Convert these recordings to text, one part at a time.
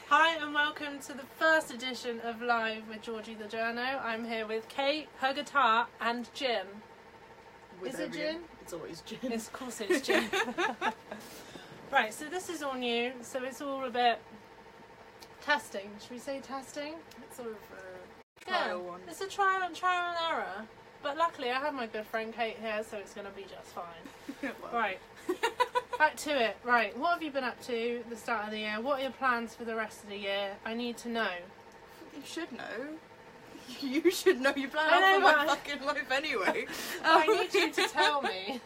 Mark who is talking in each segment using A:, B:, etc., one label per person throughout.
A: Hi and welcome to the first edition of Live with Georgie the Journo. I'm here with Kate, her guitar, and Jim. Is it Jim?
B: It's always Jim.
A: Yes, of course it's Jim. Right, so this is all new, so it's all a bit testing. Should we say testing?
B: It's sort of a trial one.
A: It's a trial and error. But luckily I have my good friend Kate here, so it's going to be just fine.
B: Well.
A: Right. Back to it. Right, what have you been up to at the start of the year? What are your plans for the rest of the year? I need to know.
B: You should know. You should know. You plan
A: I
B: out
A: know,
B: for my fucking life anyway.
A: I need you to tell me.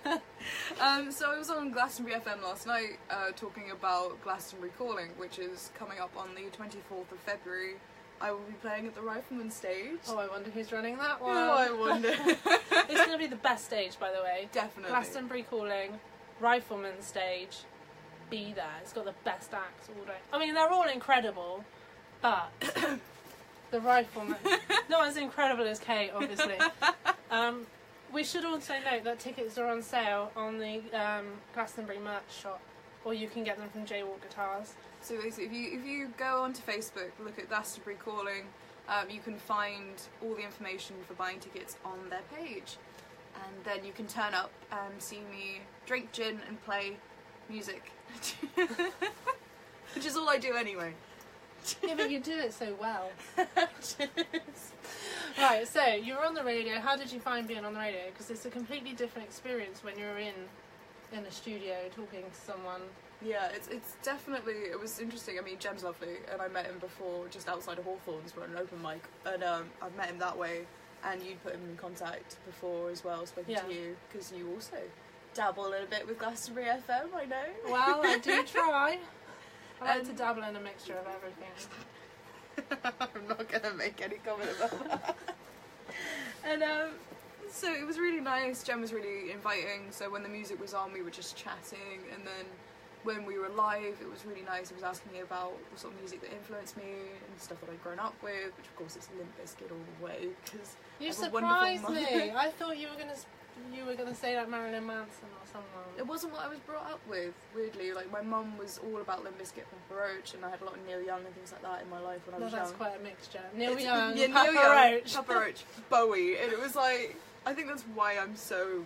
B: So I was on Glastonbury FM last night talking about Glastonbury Calling, which is coming up on the 24th of February. I will be playing at the Rifleman stage.
A: Oh, I wonder who's running that one.
B: Oh, I wonder.
A: It's going to be the best stage, by the way.
B: Definitely.
A: Glastonbury Calling, Rifleman stage, be there. It's got the best acts all day. I mean, they're all incredible, but the Rifleman, not as incredible as Kate, obviously. We should also note that tickets are on sale on the Glastonbury merch shop, or you can get them from J-Walk Guitars.
B: So basically, if you go onto Facebook, look at Glastonbury Calling, you can find all the information for buying tickets on their page. And then you can turn up and see me drink gin and play music. Which is all I do anyway.
A: Yeah, but you do it so well. Right, so you were on the radio. How did you find being on the radio? Because it's a completely different experience when you're in a studio talking to someone.
B: Yeah, it's definitely, it was interesting. I mean, Jem's lovely, and I met him before just outside of Hawthorns for an open mic, and I've met him that way, and you'd put him in contact before as well, spoken to you, because you also dabble a little bit with Glastonbury FM, I know.
A: Well, I do try. I like to dabble in a mixture of everything.
B: I'm not going to make any comment about that. And so it was really nice. Jem was really inviting, so when the music was on we were just chatting, and then when we were live it was really nice. He was asking me about the sort of music that influenced me and stuff that I'd grown up with, which of course is Limp Bizkit all the way, because
A: you surprised me. I thought you were gonna say like Marilyn Manson or someone.
B: It wasn't what I was brought up with, weirdly. Like, my mum was all about Limp Bizkit and Papa Roach, and I had a lot of Neil Young and things like that in my life when I was young.
A: That's quite a mixture. Neil Young,
B: yeah,
A: Papa
B: Neil Young,
A: Roach.
B: Papa Roach, Bowie, and it was like, I think that's why I'm so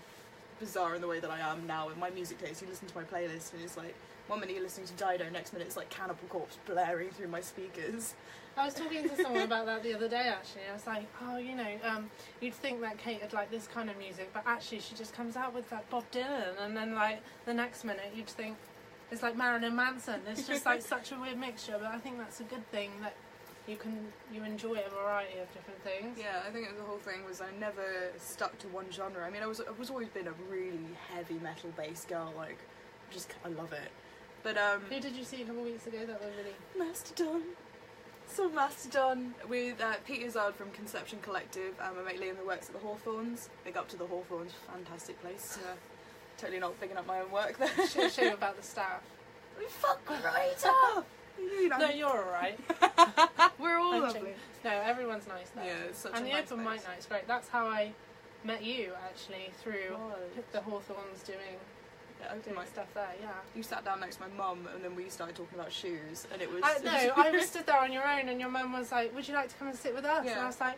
B: bizarre in the way that I am now with my music taste. You listen to my playlist and it's like, one minute you're listening to Dido, next minute it's like Cannibal Corpse blaring through my speakers.
A: I was talking to someone about that the other day actually. I was like, oh, you know, you'd think that Kate would like this kind of music, but actually she just comes out with like Bob Dylan, and then like the next minute you'd think it's like Marilyn Manson. It's just like such a weird mixture, but I think that's a good thing, that you enjoy a variety of different things.
B: Yeah, I think the whole thing was I never stuck to one genre. I mean, I've always been a really heavy metal based girl, like, I love it. But
A: who did you see a couple of weeks ago that were really...
B: Mastodon. So Mastodon with Pete Izzard from Conception Collective, my mate Liam who works at the Hawthorns. Big up to the Hawthorns, fantastic place. Totally not bigging up my own work there.
A: Show you about the staff.
B: Fuck right up! You know.
A: No, you're alright.
B: We're all lovely.
A: No, everyone's nice there.
B: Yeah, it's such
A: and
B: a
A: the
B: nice
A: open mic night's great. That's how I met you actually, through the Hawthorns doing stuff there. Yeah.
B: You sat down next to my mum, and then we started talking about shoes, and it was.
A: I was stood there on your own, and your mum was like, "Would you like to come and sit with us?"
B: Yeah.
A: And I was like,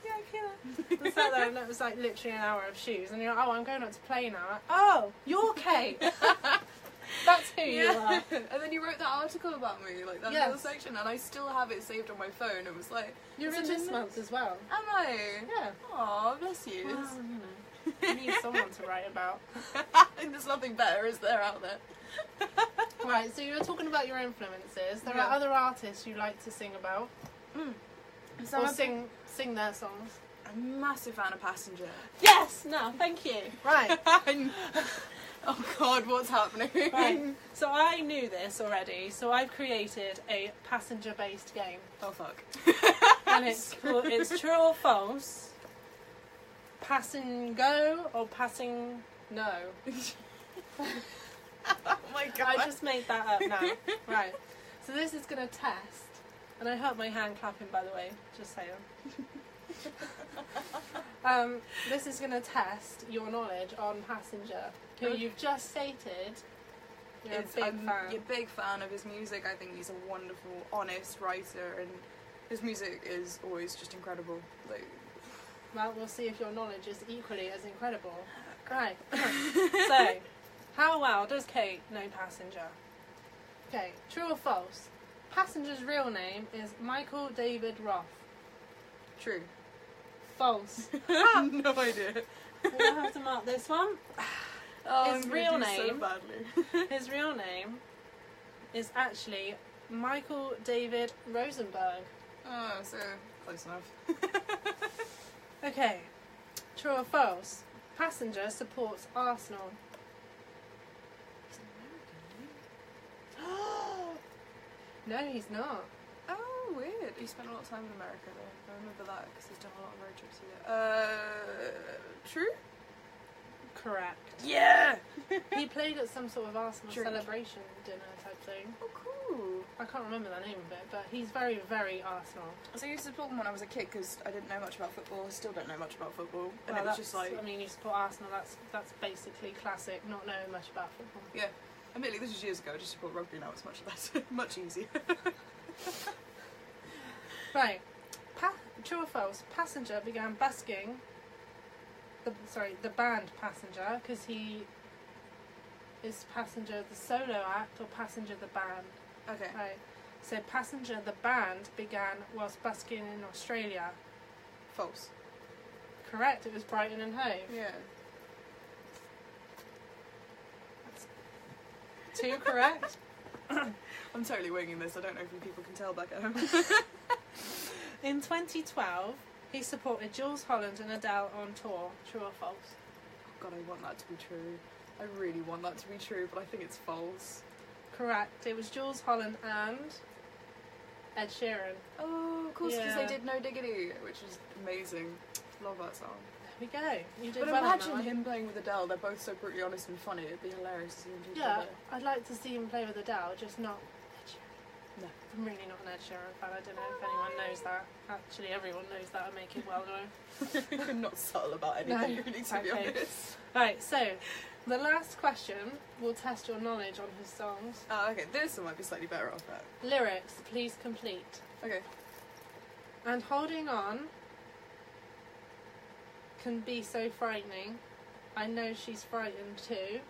A: "Yeah, I can." I sat there, and it was like literally an hour of shoes, and you're like, "Oh, I'm going up to play now." Like, oh, you're Kate. That's who you are.
B: And then you wrote that article about me, like that little section, and I still have it saved on my phone. It was like,
A: you're in this month as well.
B: Am I?
A: Yeah.
B: Aw, bless you.
A: Well, you know. You need someone to write about.
B: And there's nothing better, is there, out there?
A: Right, so you were talking about your influences. There are other artists you like to sing about. Or sing their songs.
B: I'm a massive fan of Passenger.
A: Yes! No, thank you. Right.
B: Oh God, what's happening?
A: Right. So I knew this already, so I've created a passenger-based game.
B: Oh fuck.
A: And it's true or false. Passing go or passing no.
B: Oh my God.
A: I just made that up now. Right. So this is going to test, and I hurt my hand clapping, by the way, just saying. This is going to test your knowledge on Passenger, who you've just stated I'm a
B: big fan of his music. I think he's a wonderful, honest writer, and his music is always just incredible. Like,
A: well, we'll see if your knowledge is equally as incredible. Right. So, how well does Kate know Passenger? Okay, true or false? Passenger's real name is Michael David Roth.
B: true.
A: False.
B: No idea.
A: We'll have to mark this one.
B: Oh,
A: His
B: I'm
A: real
B: gonna do
A: name.
B: so badly.
A: His real name is actually Michael David Rosenberg.
B: Oh, so close enough.
A: Okay, true or false? Passenger supports Arsenal.
B: He's American,
A: No, he's not.
B: Oh, weird. He spent a lot of time in America, though. I remember that because he's done a lot of road trips here. True?
A: Correct.
B: Yeah!
A: He played at some sort of Arsenal
B: Drink.
A: celebration dinner type thing.
B: Oh, cool.
A: I can't remember the name of it, but he's very, very Arsenal.
B: So I used to support them when I was a kid because I didn't know much about football. I still don't know much about football. And
A: Well,
B: it was just like...
A: I mean, you support Arsenal, that's basically classic, not knowing much about football.
B: Yeah. Admittedly, this was years ago. I just support rugby now. It's much less, much easier.
A: Right. True or false? Passenger began busking. The band Passenger, because he is Passenger the solo act or Passenger the band.
B: Okay.
A: Right. So Passenger the band began whilst busking in Australia.
B: False.
A: Correct. It was Brighton and Hove.
B: Yeah.
A: Two correct.
B: I'm totally winging this. I don't know if people can tell back at home.
A: In 2012, he supported Jules Holland and Adele on tour. True or false?
B: Oh God, I want that to be true. I really want that to be true, but I think it's false.
A: Correct. It was Jules Holland and Ed Sheeran.
B: Oh, of course, because
A: Yeah.
B: they did No Diggity, which is amazing. Love that song.
A: There we go. You did
B: But
A: well on that
B: imagine
A: one.
B: him playing with Adele. They're both so brutally honest and funny. It'd be hilarious to see them do
A: Yeah,
B: together.
A: I'd like to see him play with Adele, just not Ed Sheeran.
B: No.
A: I'm really not an Ed Sheeran fan. I don't know if anyone knows that. Actually, everyone knows that. I make it well known.
B: You're not subtle about anything,
A: No,
B: really, to be
A: exactly.
B: honest.
A: Right, so the last question will test your knowledge on his songs.
B: Oh, okay. This one might be slightly better off that.
A: Lyrics, please complete.
B: Okay.
A: And holding on can be so frightening. I know she's frightened too.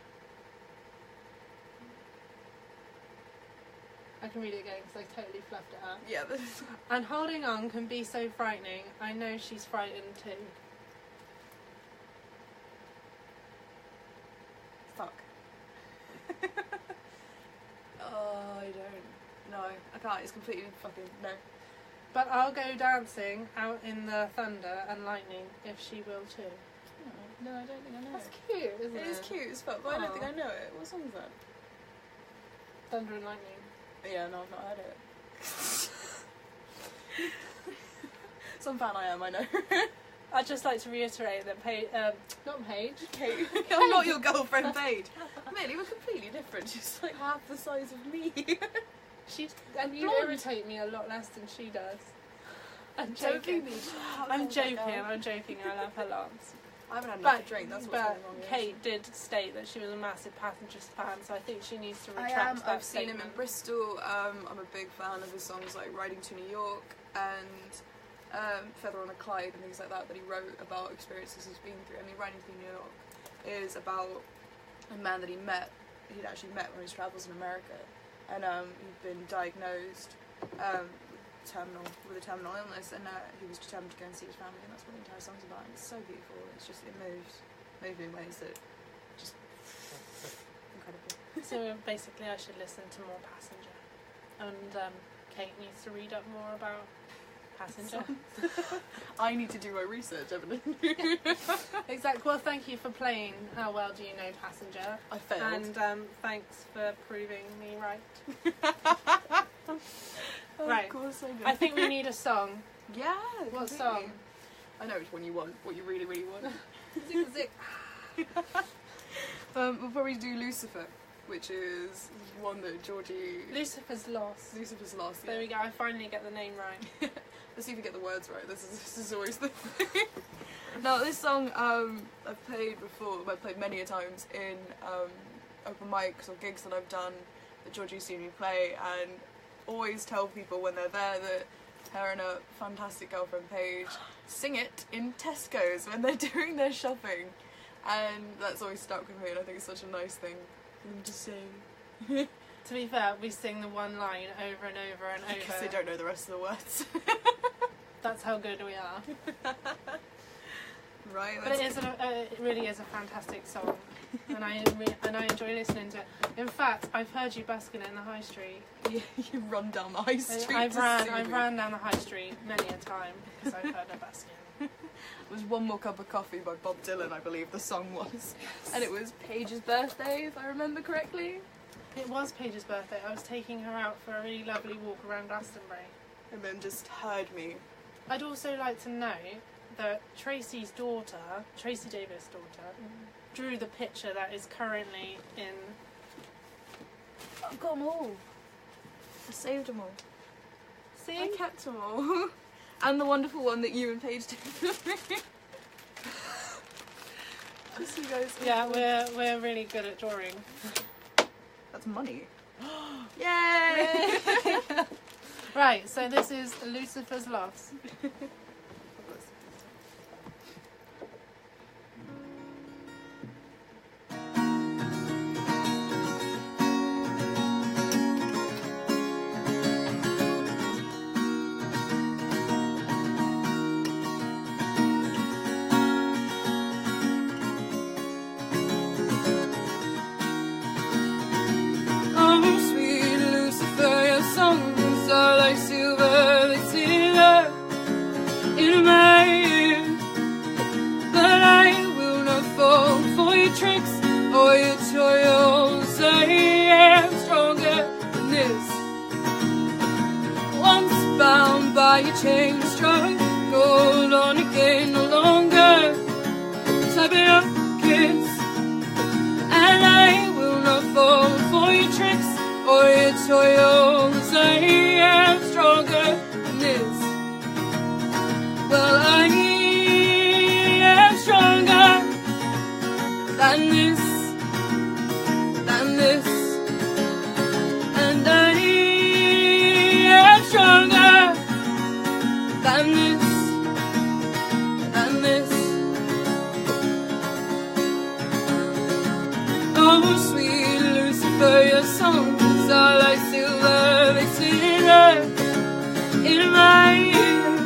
A: I can read it again because I totally fluffed it up.
B: Yeah, this
A: And holding on can be so frightening. I know she's frightened too.
B: Fuck. Oh, I don't. No, I can't. It's completely fucking... No.
A: But I'll go dancing out in the thunder and lightning if she will too.
B: No, I don't think I know
A: That's
B: it.
A: cute, isn't it?
B: It is cute as fuck, but I don't think
A: Aw.
B: I know it. What song is that?
A: Thunder and lightning.
B: Yeah, no, I've not heard it. Some fan I am, I know.
A: I'd just like to reiterate that not Paige.
B: Kate. I'm not your girlfriend, Paige. Millie, we're completely different. She's like half the size of me.
A: And you
B: Blonde.
A: irritate me a lot less than she does. I'm
B: Don't be
A: joking.
B: mean.
A: I'm joking. I love her lots.
B: I haven't had enough
A: But,
B: to drink, that's what's
A: but
B: going wrong here.
A: Kate did state that she was a massive Passenger fan, so I think she needs to
B: I
A: retract
B: am.
A: that
B: I've seen
A: statement.
B: him in Bristol. I'm a big fan of his songs like Riding to New York and Feather on a Clyde and things like that he wrote about experiences he's been through. I mean, Riding to New York is about a man that he'd actually met on his travels in America, and he'd been diagnosed with a terminal illness, and he was determined to go and see his family, and that's what the entire song's about. And it's so beautiful. It's just, it moves in ways that just incredible.
A: So basically I should listen to more Passenger. And Kate needs to read up more about Passenger.
B: I need to do my research, evidently.
A: Exactly. Well, thank you for playing How Well Do You Know Passenger.
B: I failed.
A: And thanks for proving me right.
B: Oh,
A: Right.
B: Of course I do.
A: I think we need a song.
B: Yeah.
A: What
B: completely.
A: song?
B: I know which one you want. What you really, really want.
A: Zig, zig.
B: We'll probably do Lucifer, which is one that Georgie.
A: Lucifer's Lost.
B: Lucifer's Lost.
A: There
B: Yeah.
A: we go. I finally get the name right.
B: Let's see if we get the words right. This is always the thing. Now, this song I've played before. I've played many a times in open mics or gigs that I've done that Georgie's seen me play, and always tell people when they're there that her and her fantastic girlfriend Paige sing it in Tesco's when they're doing their shopping, and that's always stuck with me, and I think it's such a nice thing for them to sing.
A: To be fair, we sing the one line over and over and over.
B: Because they don't know the rest of the words.
A: That's how good we are.
B: Right.
A: But it really is a fantastic song, and I enjoy listening to it. In fact, I've heard you busking it in the high street.
B: You run down the high street.
A: I've ran down the high street many a time because I've heard her busking.
B: It was One More Cup of Coffee by Bob Dylan, I believe the song was. Yes. And it was Paige's birthday, if I remember correctly.
A: It was Paige's birthday. I was taking her out for a really lovely walk around Glastonbury.
B: And then just heard me.
A: I'd also like to note that Tracy's daughter, Tracy Davis' daughter, drew the picture that is currently in...
B: I've got them all. I saved them all.
A: See?
B: I kept them all. And the wonderful one that you and Paige did for me. Just so you guys...
A: Yeah, we're really good at drawing.
B: That's money. Yay!
A: Right, so this is Lucifer's Loss.
B: Your chain strung, gold on again, no longer type it up, kids. And I will not fall for your tricks or your toils. I am stronger than this. Well, I am stronger than this, and I am stronger than this. Oh, sweet Lucifer, your songs are like silver, they glitter in my ear.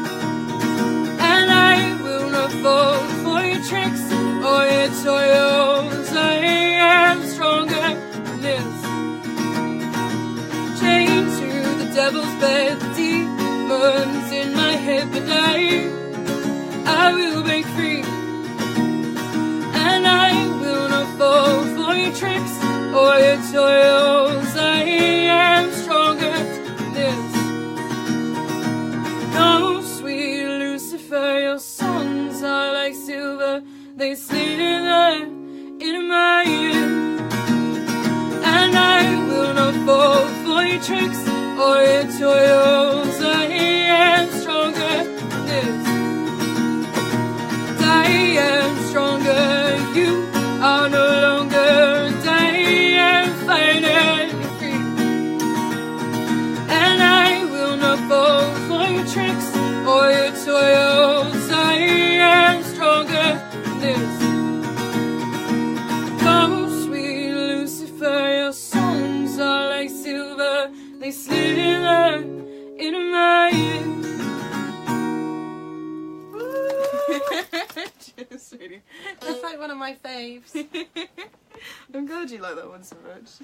B: And I will not fall for your tricks or your toils. I am stronger than this. Chained to the devil's bed, the demons in my head, but I will break free. And I will not fall for your tricks or your toils. I am stronger than this. Oh, sweet Lucifer, your songs are like silver, they slither in my ear. And I will not fall for your tricks or your toils. I am stronger than this. And I am stronger, you are no longer. And I am fighting free. And I will not fall for your tricks or your toils. I am stronger than this. Oh, sweet Lucifer, your songs are like silver, they slither in my ear. Cheers, sweetie.
A: It's like one of my faves.
B: I'm glad you like that one so much.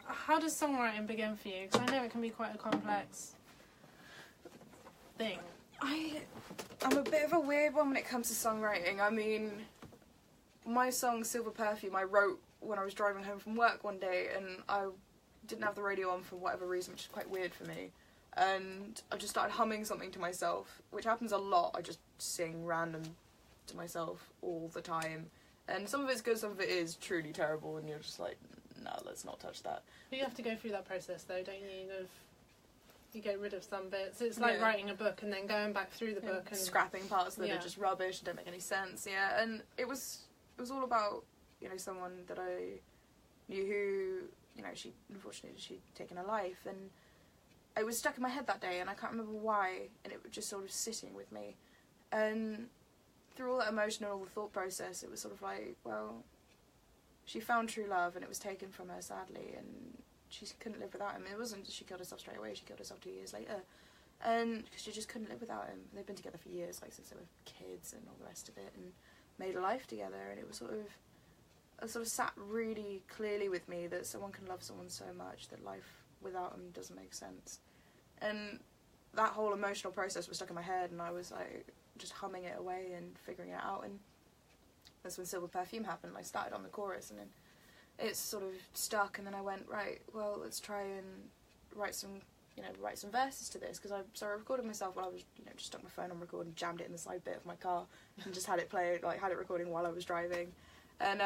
A: How does songwriting begin for you? Because I know it can be quite a complex thing.
B: I'm a bit of a weird one when it comes to songwriting. I mean, my song Silver Perfume I wrote when I was driving home from work one day, and I didn't have the radio on for whatever reason, which is quite weird for me. And I just started humming something to myself, which happens a lot. I just sing random to myself all the time. And some of it's good, some of it is truly terrible, and you're just like, no, let's not touch that.
A: But you have to go through that process though, don't you? You get rid of some bits. It's like writing a book and then going back through the book and
B: scrapping parts that are just rubbish and don't make any sense. Yeah, and it was all about, someone that I knew who, you know, she'd taken her life, and it was stuck in my head that day, and I can't remember why, and it was just sort of sitting with me. And through all that emotional thought process, it was sort of like, well, she found true love, and it was taken from her, sadly, and she couldn't live without him. It wasn't that she killed herself straight away, she killed herself 2 years later. And because she just couldn't live without him. They've been together for years, like since they were kids and all the rest of it, and made a life together. And it was it sort of sat really clearly with me that someone can love someone so much that life without them doesn't make sense. And that whole emotional process was stuck in my head, and I was like just humming it away and figuring it out. And that's when Silver Perfume happened. I started on the chorus, and then it sort of stuck. And then I went, right, well, let's try and write some verses to this, because I recorded myself while I was, just stuck my phone on record and jammed it in the side bit of my car and just had it play, had it recording while I was driving, and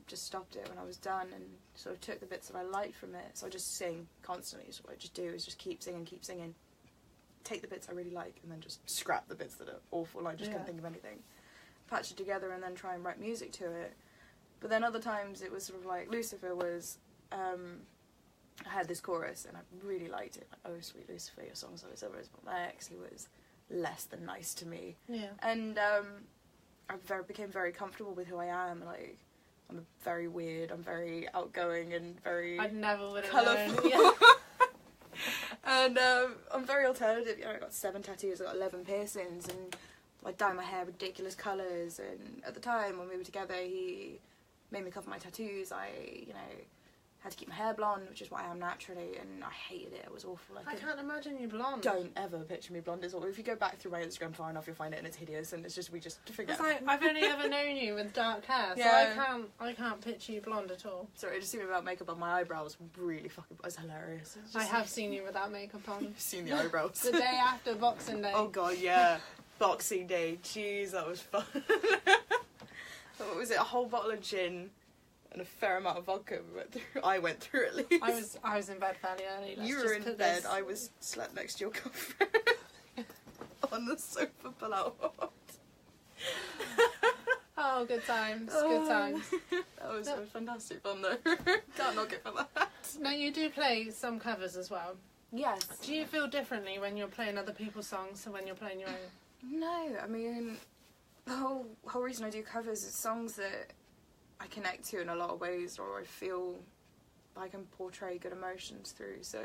B: just stopped it when I was done and sort of took the bits that I liked from it. So I just sing constantly. So what I just do is just keep singing, take the bits I really like, and then just scrap the bits that are awful and I just couldn't think of anything, patch it together, and then try and write music to it. But then other times it was sort of like Lucifer was, I had this chorus and I really liked it. Like, oh, sweet Lucifer, your song's always over. But my ex, who was less than nice to me. Yeah. And I became very comfortable with who I am. Like, I'm very weird. I'm very outgoing and very
A: I never would have
B: colourful.
A: known. Yeah.
B: And I'm very alternative. I got 7 tattoos. I got 11 piercings, and I dye my hair ridiculous colours. And at the time when we were together, he made me cover my tattoos. I had to keep my hair blonde, which is what I am naturally, and I hated it. It was awful.
A: I can't imagine you blonde.
B: Don't ever picture me blonde. It's all. If you go back through my Instagram far enough, you'll find it, and it's hideous. And it's just we just forget.
A: It's like I've only ever known you with dark hair, so
B: yeah.
A: I can't picture you blonde at all.
B: Sorry, just seeing about makeup on my eyebrows really fucking. It's hilarious. It's
A: I have seen you without makeup on.
B: You've seen the eyebrows.
A: The day after Boxing Day.
B: Oh god, yeah, Boxing Day. Jeez, that was fun. What was it? A whole bottle of gin. And a fair amount of vodka I went through at least.
A: I was in bed fairly early.
B: You were in bed. I was slept next to your girlfriend on the sofa below.
A: Oh, good times. Good times.
B: That was fantastic fun though. Can't knock it for that.
A: Now you do play some covers as well.
B: Yes.
A: Do you feel differently when you're playing other people's songs than when you're playing your own?
B: No, I mean the whole reason I do covers is songs that I connect to in a lot of ways, or I feel like I can portray good emotions through. So,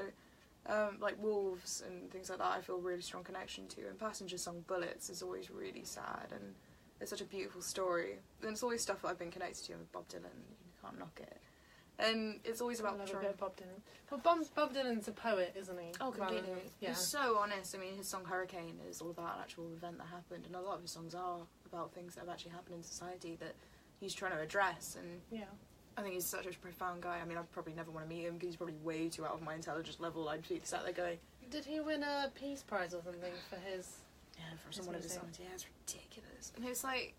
B: like Wolves and things like that, I feel a really strong connection to. And Passenger's song Bullets is always really sad, and it's such a beautiful story. And it's always stuff that I've been connected to with Bob Dylan. You can't knock it. And it's always about
A: a bit of Bob Dylan. Well, Bob Dylan's a poet, isn't he?
B: Oh, completely.
A: Yeah.
B: He's so honest. I mean, his song Hurricane is all about an actual event that happened, and a lot of his songs are about things that have actually happened in society that he's trying to address. And
A: yeah,
B: I think he's such a profound guy. I mean, I'd probably never want to meet him because he's probably way too out of my intelligence level. I'd be sat there going,
A: did he win a Peace Prize or something for his...
B: Yeah, for one of his songs. Yeah, it's ridiculous. And it's like,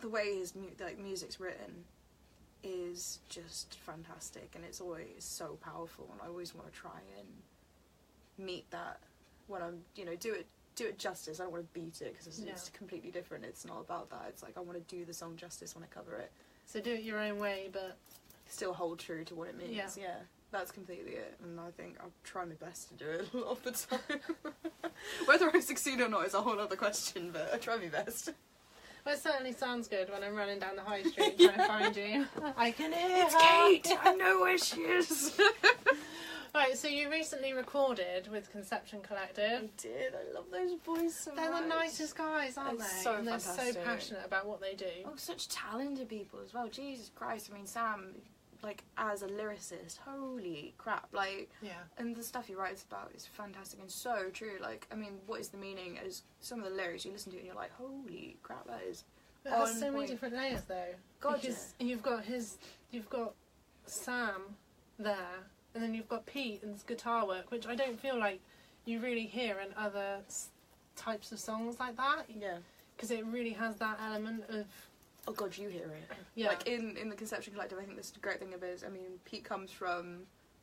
B: the way his music's written is just fantastic, and it's always so powerful, and I always want to try and meet that when I'm, do it justice. I don't want to beat it because it's completely different. It's not about that. It's like I want to do the song justice when I cover it.
A: So do it your own way, but
B: still hold true to what it means. Yeah, that's completely it. And I think I'll try my best to do it a lot of the time. Whether I succeed or not is a whole other question, but I try my best.
A: Well, it certainly sounds good when I'm running down the high street trying to find you. I can hear
B: it's
A: her.
B: Kate! I know where she is!
A: Right, so you recently recorded with Conception Collective.
B: I did. I love those boys so much.
A: They're the nicest guys, aren't they?
B: So
A: and they're
B: fantastic.
A: so passionate about what they do.
B: Oh, such talented people as well. Jesus Christ. I mean, Sam, as a lyricist, holy crap. And the stuff he writes about is fantastic and so true. I mean, what is the meaning? As some of the lyrics you listen to and you're like, holy crap, that is
A: It has so many different layers, though.
B: God,
A: because you've got Sam there, and then you've got Pete and his guitar work, which I don't feel like you really hear in other types of songs like that.
B: Yeah.
A: Because it really has that element of...
B: Oh God, you hear it.
A: Yeah.
B: In the Conception Collective, I think this is the great thing of it is, I mean, Pete comes from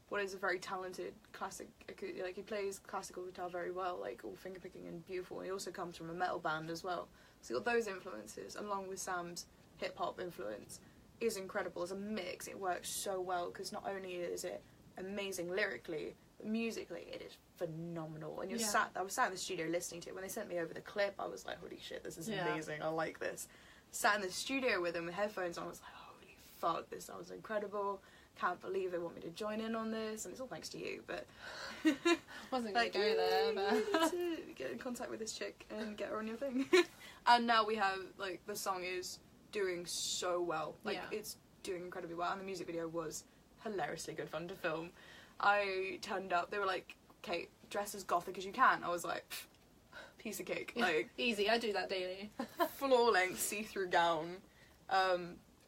B: what is a very talented classic, he plays classical guitar very well, all finger-picking and beautiful. He also comes from a metal band as well. So you've got those influences, along with Sam's hip-hop influence. is incredible. As a mix, it works so well, because not only is it amazing lyrically, but musically it is phenomenal. And I was sat in the studio listening to it. When they sent me over the clip, I was like, holy shit, this is amazing, I like this. Sat in the studio with them with headphones on, I was like, holy fuck, this sounds incredible. Can't believe they want me to join in on this, and it's all thanks to you, but
A: wasn't gonna go there, but
B: you need to get in contact with this chick and get her on your thing. And now we have, like, the song is doing so well, like it's doing incredibly well, and the music video was hilariously good fun to film. I turned up, they were like, Kate, dress as gothic as you can. I was like, piece of cake, like
A: easy, I do that daily.
B: Floor length see-through gown,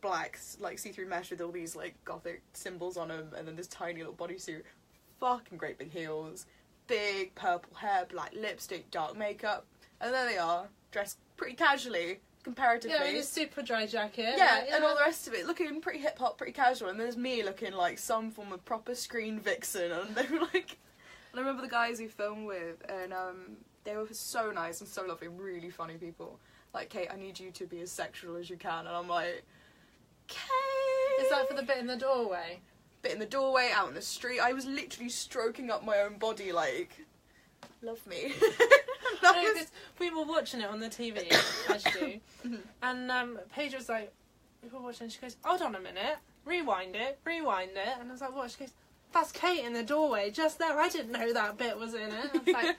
B: black, like, see-through mesh with all these, like, gothic symbols on them, and then this tiny little bodysuit, fucking great big heels, big purple hair, black lipstick, dark makeup, and there they are, dressed pretty casually, comparatively.
A: Yeah, in a super dry jacket.
B: Yeah, and all the rest of it, looking pretty hip-hop, pretty casual, and there's me looking like some form of proper screen vixen, and they were like... And I remember the guys we filmed with, and they were so nice and so lovely, really funny people. Like, Kate, I need you to be as sexual as you can, and I'm like... Kate!
A: Is that for the bit in the doorway?
B: Bit in the doorway, out in the street. I was literally stroking up my own body, like, love me.
A: No, we were watching it on the TV, as you do, and Paige was like, we were watching, and she goes, hold on a minute, rewind it, and I was like, what? She goes, that's Kate in the doorway, just there, I didn't know that bit was in it. I was like,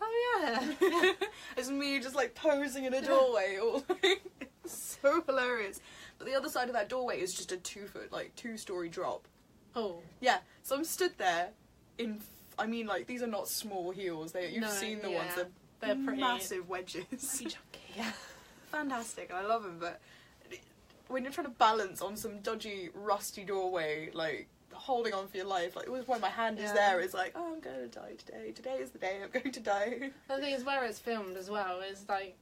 A: oh yeah.
B: It's me just, like, posing in a doorway, all, like, so hilarious. But the other side of that doorway is just a 2-foot, like, 2-story drop.
A: Oh.
B: Yeah, so I'm stood there in, I mean, like, these are not small heels. You've seen the ones, they're
A: pretty,
B: massive wedges.
A: Pretty chunky, yeah.
B: Fantastic, I love them, but when you're trying to balance on some dodgy, rusty doorway, like, holding on for your life, like, it was when my hand is there, it's like, oh, I'm going to die today. Today is the day I'm going to die.
A: The thing is, where it's filmed as well is, like,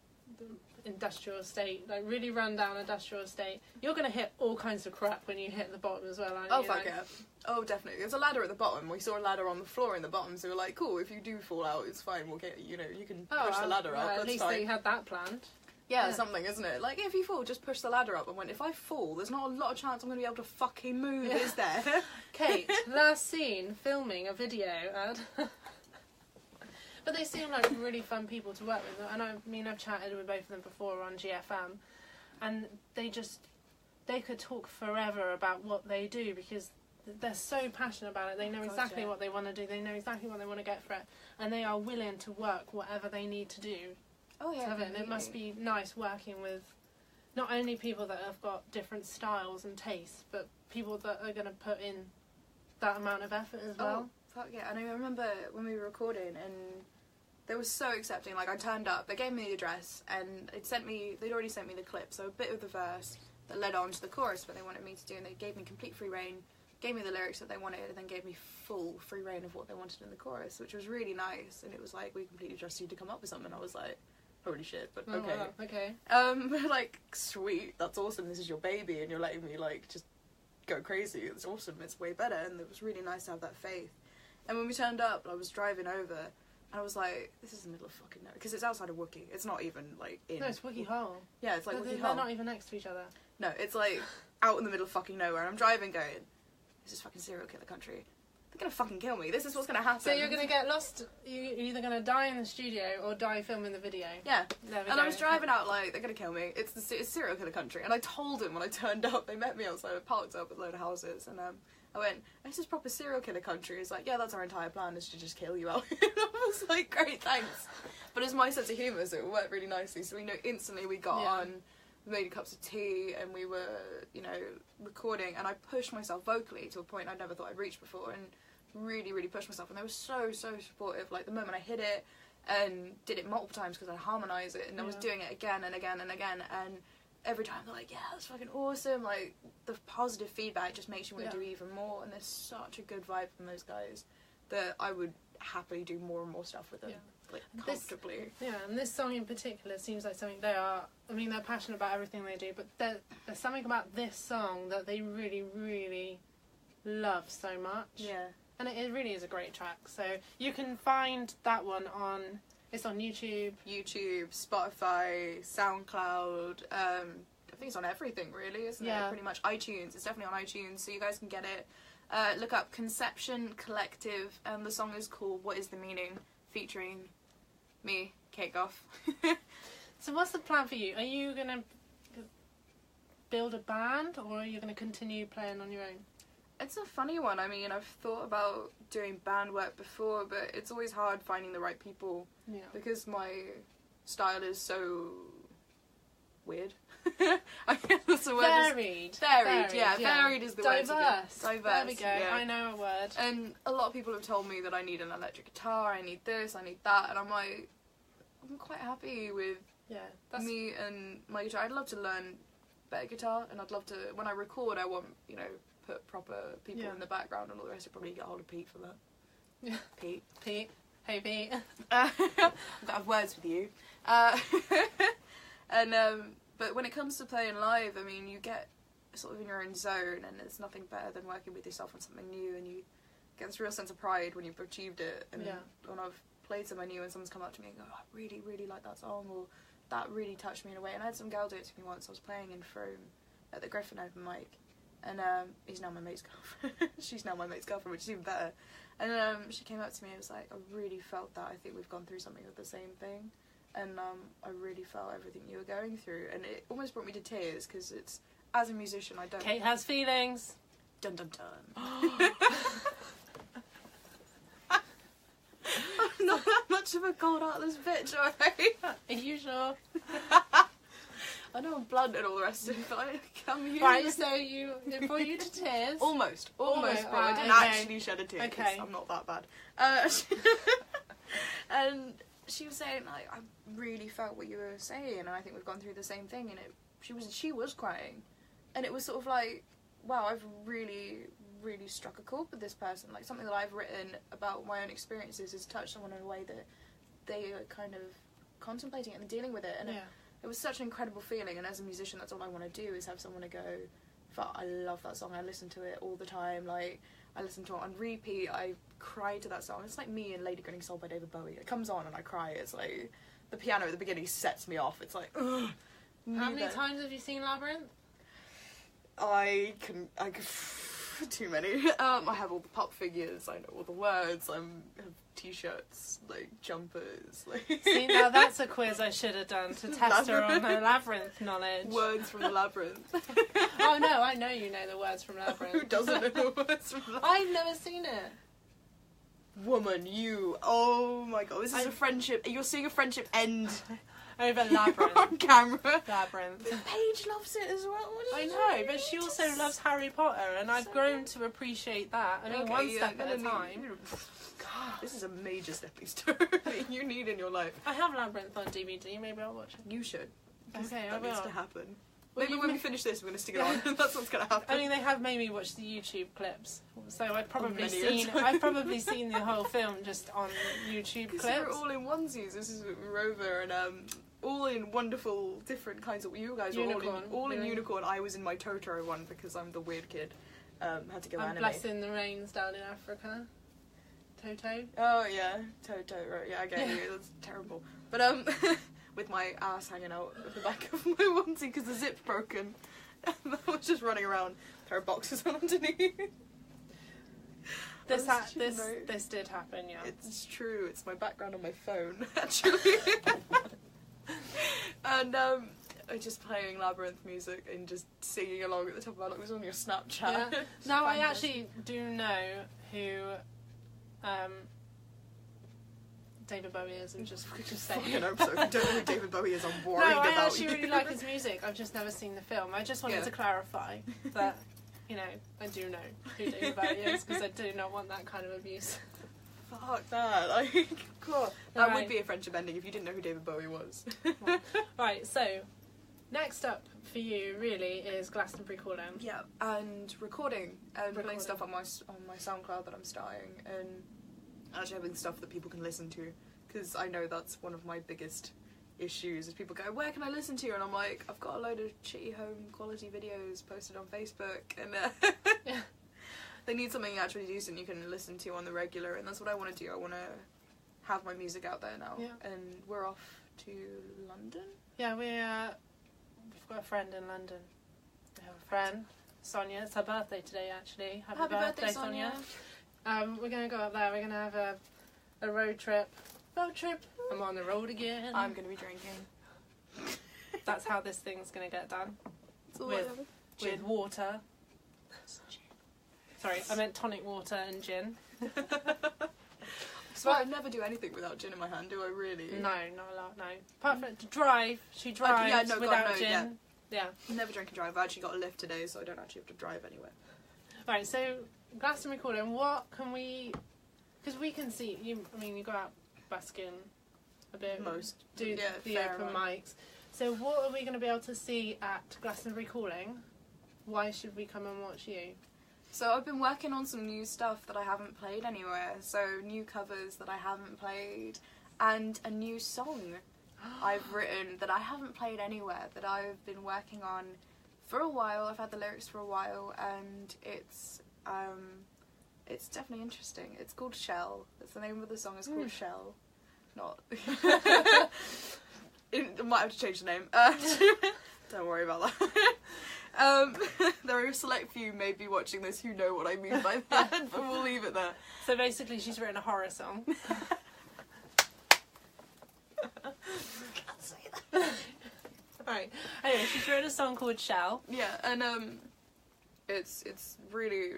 A: industrial estate, like really run down industrial estate. You're gonna hit all kinds of crap when you hit the bottom as well, aren't you?
B: Oh fuck yeah. Oh definitely. There's a ladder at the bottom. We saw a ladder on the floor in the bottom, so we're like, cool, if you do fall out, it's fine, we'll get, you know, you can push the ladder up,
A: at least they had that planned.
B: Yeah, something, isn't it? Like, if you fall, just push the ladder up. And if I fall, there's not a lot of chance I'm going to be able to fucking move, is there?
A: Kate, last scene, filming a video ad. But they seem like really fun people to work with. And I mean, I've chatted with both of them before on GFM. And they could talk forever about what they do, because they're so passionate about it. They know exactly what they want to do. They know exactly what they want to get for it. And they are willing to work whatever they need to do.
B: Oh yeah,
A: and it must be nice working with not only people that have got different styles and tastes, but people that are going to put in that amount of effort as well.
B: Oh, fuck yeah. And I remember when we were recording, and they were so accepting. Like, I turned up, they gave me the address, and they'd already sent me the clip, so a bit of the verse that led on to the chorus what they wanted me to do, and they gave me complete free reign, gave me the lyrics that they wanted, and then gave me full free reign of what they wanted in the chorus, which was really nice. And it was like, we completely trust you to come up with something. I was like, holy shit, but okay.
A: Oh, wow. Okay.
B: Like, sweet, that's awesome, this is your baby, and you're letting me, like, just go crazy. It's awesome, it's way better, and it was really nice to have that faith. And when we turned up, I was driving over, and I was like, this is the middle of fucking nowhere, because it's outside of Wookie. It's not even, like, in...
A: No, it's Wookie Hole.
B: Yeah, it's like Wookie Hole.
A: They're not even next to each other.
B: No, it's, like, out in the middle of fucking nowhere, and I'm driving going, this is fucking serial killer country. They're gonna fucking kill me. This is what's gonna happen.
A: So you're gonna get lost. You're either gonna die in the studio or die filming the video.
B: Yeah. And I was driving out like, they're gonna kill me. It's serial killer country. And I told them when I turned up, they met me outside, I parked up with a load of houses, and I went, this is proper serial killer country. It's like, yeah, that's our entire plan, is to just kill you out. And I was like, great, thanks. But it's my sense of humour, so it worked really nicely. So we know instantly we got on, we made cups of tea, and we were, you know, recording, and I pushed myself vocally to a point I never thought I'd reached before, and really, really pushed myself, and they were so, so supportive. Like, the moment I hit it, and did it multiple times because I harmonised it, and I was doing it again and again and again, and every time they're like, yeah, that's fucking awesome. Like, the positive feedback just makes you want to do even more, and there's such a good vibe from those guys that I would happily do more and more stuff with them. Like, comfortably.
A: And this song in particular seems like something they're passionate about everything they do, but there's something about this song that they really, really love so much. Yeah. And it really is a great track. So you can find that one it's on YouTube.
B: YouTube, Spotify, SoundCloud, think it's on everything, really, isn't
A: Yeah.
B: it? Pretty much iTunes. It's definitely on iTunes, so you guys can get it. Look up Conception Collective, and the song is called What Is the Meaning, featuring me, Kate Gough.
A: So what's the plan for you? Are you going to build a band, or are you going to continue playing on your own?
B: It's a funny one. I mean, I've thought about doing band work before, but it's always hard finding the right people.
A: Yeah.
B: Because my style is so weird. I guess that's the word.
A: Varied.
B: Yeah. Varied is the word.
A: Diverse.
B: Diverse.
A: There we go.
B: Yeah.
A: I know a word.
B: And a lot of people have told me that I need an electric guitar, I need this, I need that, and I'm like, I'm quite happy with me and my guitar. I'd love to learn better guitar, and I'd love to, when I record, I want, you know, put proper people in the background and all the rest. I'd probably get hold of Pete for that.
A: Yeah.
B: Pete.
A: Hey Pete.
B: I've got to have words with you. But when it comes to playing live, I mean, you get sort of in your own zone, and there's nothing better than working with yourself on something new, and you get this real sense of pride when you've achieved it. And when I've played somewhere new and someone's come up to me and go, oh, I really, really like that song, or that really touched me in a way. And I had some girl do it to me once. I was playing in Frome at the Griffin open mic, and he's now my mate's girlfriend. She's now my mate's girlfriend, which is even better. And she came up to me and was like, I really felt that. I think we've gone through something of the same thing. And I really felt everything you were going through. And it almost brought me to tears, because it's, as a musician, I don't...
A: Kate has feelings.
B: Dun dun dun. I'm not that much of a cold heartless bitch, alright?
A: Are you sure?
B: I know I'm blunt and all the rest of it, but I'm human.
A: Right, so it brought you to tears.
B: Almost, but I didn't actually shed a tear.
A: Okay.
B: I'm not that bad. And she was saying, like, I really felt what you were saying, and I think we've gone through the same thing. And she was crying, and it was sort of like, wow, I've really, really struck a chord with this person. Like, something that I've written about my own experiences has touched someone in a way that they are kind of contemplating it and dealing with it. And it was such an incredible feeling. And as a musician, that's all I want to do, is have someone to go, fuck, I love that song. I listen to it all the time. Like, I listen to it on repeat. I cry to that song. It's like me and Lady Grinning Soul by David Bowie. It comes on and I cry. It's like, the piano at the beginning sets me off. It's like, ugh.
A: How many times have you seen Labyrinth?
B: I can too many. I have all the pop figures, I know all the words, I have t-shirts, like, jumpers, like...
A: See, now that's a quiz I should have done to test her on her Labyrinth knowledge.
B: Words from the Labyrinth.
A: Oh no, I know you know the words from Labyrinth.
B: Who doesn't know the words from Labyrinth?
A: I've never seen it.
B: Woman, you, oh my god, this is a friendship, you're seeing a friendship end.
A: Over Labyrinth.
B: On camera.
A: Labyrinth.
B: Paige loves it as well.
A: I know, but she also loves Harry Potter, and I've grown to appreciate that. I mean, one step at a time.
B: God, this is a major stepping stone you need in your life.
A: I have Labyrinth on DVD, maybe I'll watch it.
B: You should.
A: Okay,
B: that needs to happen.
A: Well,
B: maybe when we finish this, we're going to stick it on. That's what's going to happen.
A: I mean, they have made me watch the YouTube clips, so I've probably seen the whole film just on YouTube clips.
B: Because we're all in onesies. This is Rover and all in wonderful different kinds of. You guys
A: unicorn.
B: were all in unicorn. I was in my Totoro one because I'm the weird kid. Had to go anime.
A: Blessing the rains down in Africa. Toto.
B: Oh yeah, Toto. Right? Yeah, I get you. That's terrible. But with my ass hanging out at the back of my onesie because the zip's broken. I was just running around, pair of boxes on underneath.
A: This did happen, yeah.
B: It's true. It's my background on my phone, actually. And just playing Labyrinth music and just singing along at the top of my lungs. It was on your Snapchat.
A: Yeah. Now I actually do know who David Bowie is, and just saying.
B: Fucking hope so. If you don't know who David Bowie is, I'm worried
A: about
B: you.
A: No, I actually really like his music. I've just never seen the film. I just wanted to clarify that, you know, I do know who David Bowie is, because I do not want that kind of abuse.
B: Fuck that. Like, God. That would be a friendship ending if you didn't know who David Bowie was.
A: Right, so next up for you really is Glastonbury Call-Down.
B: Yeah, and recording and playing stuff on my SoundCloud that I'm starting, and actually having stuff that people can listen to, because I know that's one of my biggest issues is people go, where can I listen to? And I'm like, I've got a load of shitty home quality videos posted on Facebook, and they need something actually decent you can listen to on the regular, and that's what I want to do. I want to have my music out there now, and we're off to London.
A: Yeah, we've got a friend in London. We have a friend, Sonia. It's her birthday today, actually. Happy birthday, Sonia. We're going to go up there. We're going to have a road trip. Road trip. I'm on the road again.
B: I'm going to be drinking.
A: That's how this thing's going to get done. With water. Sorry, I meant tonic water and gin.
B: So I never do anything without gin in my hand, do I really?
A: No, not a lot, no. Apart from to drive, she drives without gin. Yeah.
B: Never drink and drive. I've actually got a lift today, so I don't actually have to drive anywhere.
A: Right, so Glastonbury Calling, what can we... Because we can see, you go out busking a bit. Do the open mics. So what are we going to be able to see at Glastonbury Calling? Why should we come and watch you?
B: So I've been working on some new stuff that I haven't played anywhere. So new covers that I haven't played, and a new song I've written that I haven't played anywhere, that I've been working on for a while. I've had the lyrics for a while, and it's definitely interesting. It's called Shell. It's the name of the song. It's called Shell. Not. I might have to change the name. Don't worry about that. There are a select few maybe watching this who know what I mean by that, but we'll leave it there.
A: So basically she's written a horror song.
B: Can't say that.
A: Right. Anyway, she's written a song called Shell.
B: Yeah, and it's really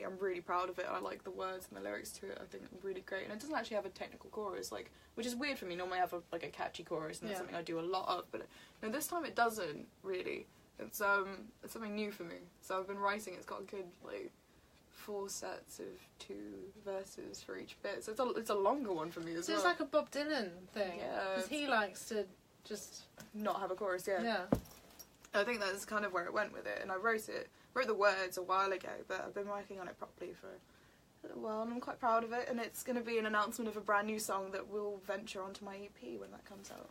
B: I'm really proud of it. I like the words and the lyrics to it. I think it's really great, and it doesn't actually have a technical chorus, which is weird for me. Normally I have a catchy chorus, and that's something I do a lot of, but no, this time it doesn't really. It's something new for me. So I've been writing. It's got a good 4 sets of 2 verses for each bit. So it's a longer one for me as well.
A: So it's like a Bob Dylan thing.
B: Yeah.
A: Because he likes to just
B: not have a chorus. Yeah.
A: Yeah.
B: I think that's kind of where it went with it. And I wrote the words a while ago, but I've been working on it properly for a little while, and I'm quite proud of it. And it's going to be an announcement of a brand new song that will venture onto my EP when that comes out.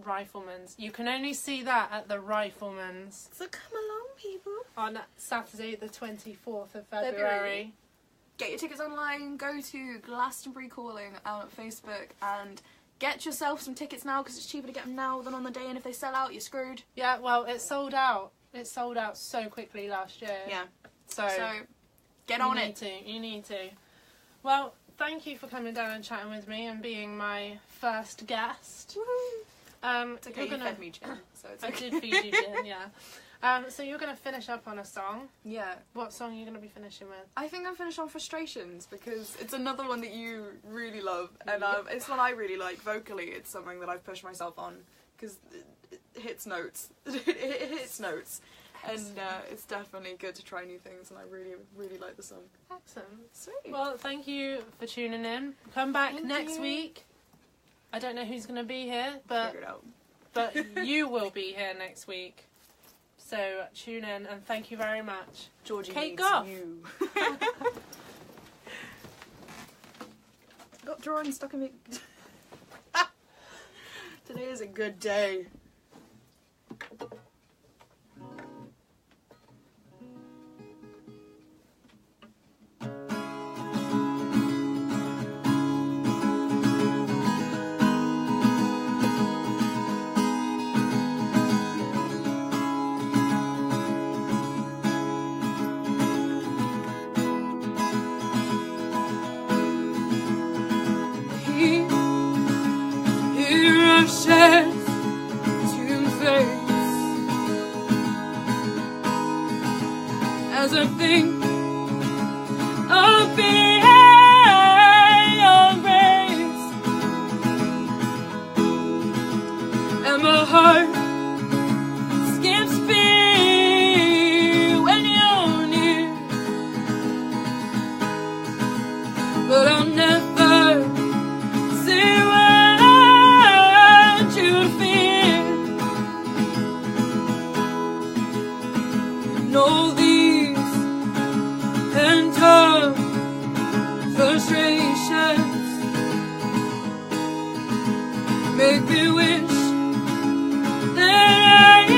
A: Rifleman's. You can only see that at the Rifleman's.
B: So come along, people.
A: On Saturday the 24th of February.
B: Get your tickets online, go to Glastonbury Calling out at Facebook, and get yourself some tickets now, because it's cheaper to get them now than on the day, and if they sell out, you're screwed.
A: Yeah, well, it sold out. It sold out so quickly last year.
B: Yeah.
A: So
B: get on it.
A: You need to. Well, thank you for coming down and chatting with me and being my first guest.
B: Woohoo! It's okay, you fed me gin, so it's okay.
A: I did feed you gin, yeah. So you're going to finish up on a song.
B: Yeah.
A: What song are you going to be finishing with?
B: I think I'm finished on Frustrations, because it's another one that you really love, and it's one I really like vocally. It's something that I've pushed myself on, because it hits notes. It hits notes. And it's definitely good to try new things, and I really, really like the song.
A: Excellent.
B: Sweet.
A: Well, thank you for tuning in. Come back next week. I don't know who's going to be here, but
B: figure it out.
A: But you will be here next week. So tune in, and thank you very much.
B: Georgie
A: Kate
B: needs
A: Gough.
B: you. Got drawing stuck in me. Today is a good day.
C: As I think of being your grace, and my heart skips beat when you're near, but I'll never say what you fear. And all these pent-up frustrations make me wish that I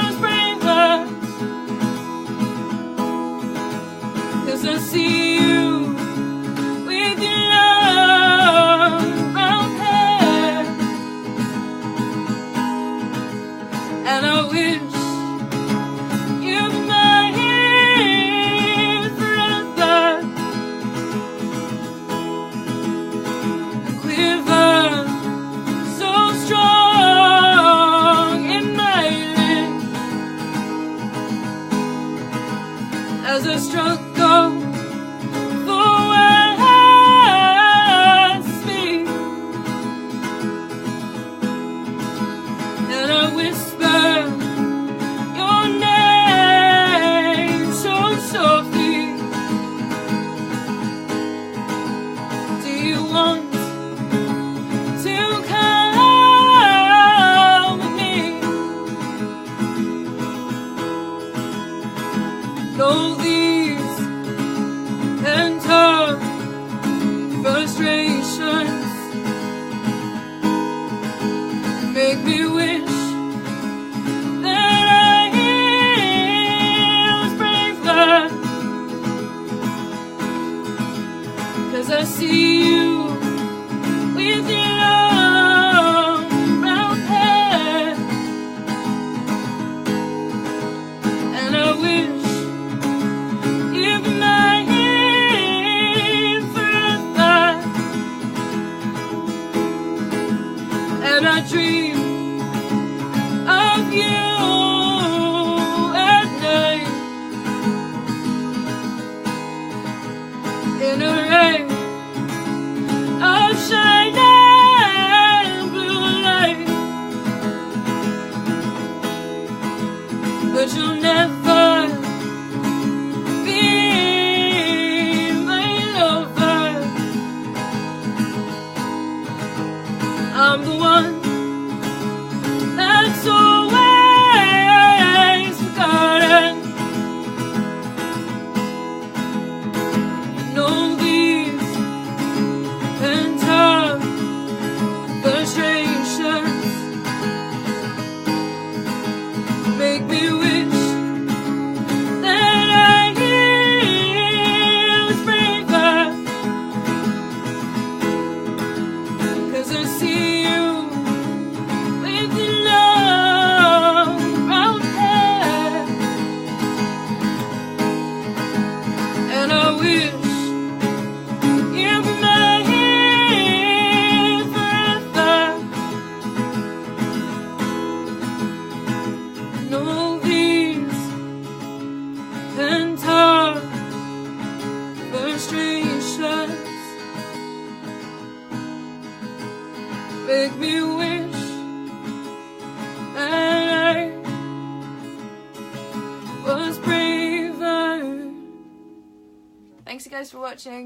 C: was brainless, 'cause I see you with your long brown hair, want to come with me. Know these pent-up frustrations make me wish that I was braver, 'cause I see you with your long brown hair, and I wish you'd be mine forever, and I dream of you at night in a rain of shining blue light, but you'll never be my lover. I'm the one that's always forgotten. You know these pent-up frustrations make me wish that I was braver, 'cause I see you with your long brown hair, and I wish you'd be mine forever. Know these pent-up frustrations make me wish that I was braver.
B: Thanks you guys for watching.